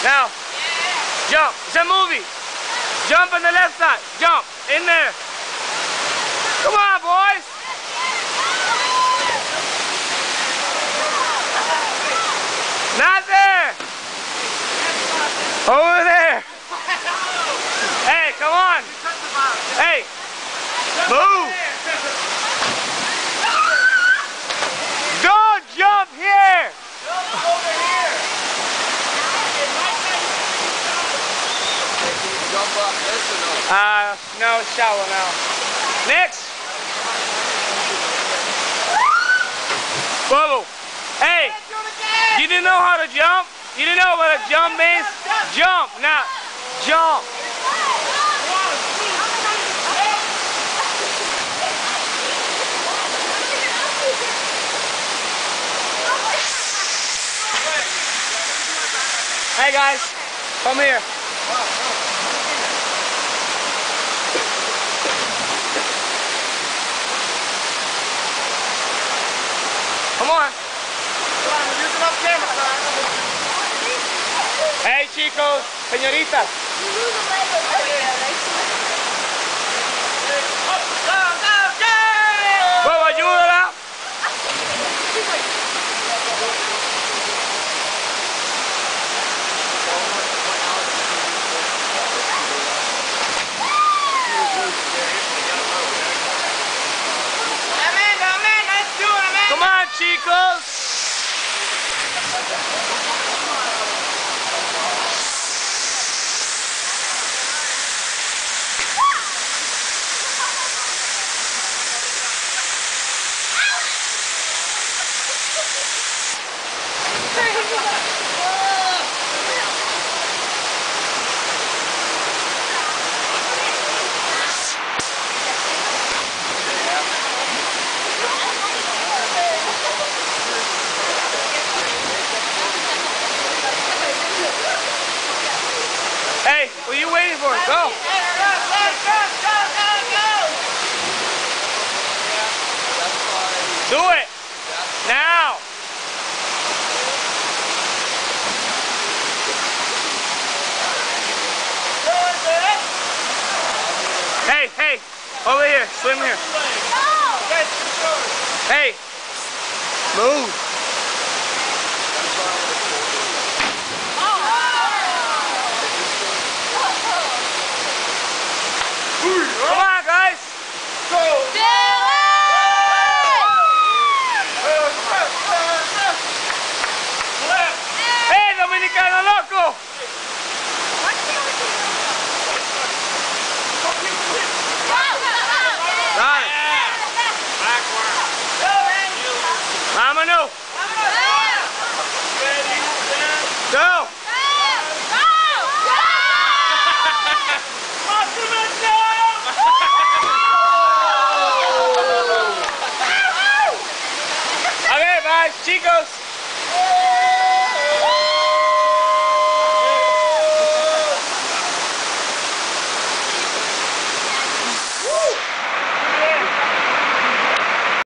Now, jump. It's a movie. Jump on the left side. Jump. In there. Come on, boys. Not there. Over there. Hey, come on. Hey, move. Don't jump here. Jump over here. Jump up this or no? No, shallow now. Next. Bubble. Hey, you didn't know how to jump? You didn't know what a jump means? Jump. Now, jump. Hey guys, come here. Come on. Hey chicos, señoritas. Bobo, ayúdala. Come on, chicos. Hey, what are you waiting for? Go! Do it! Now! Hey, hey! Over here, swim here. Hey! Move! Come on, guys! Go! Do it! Hey, dominicano loco! Dale. Vámonos. Go! Okay, bye, chicos.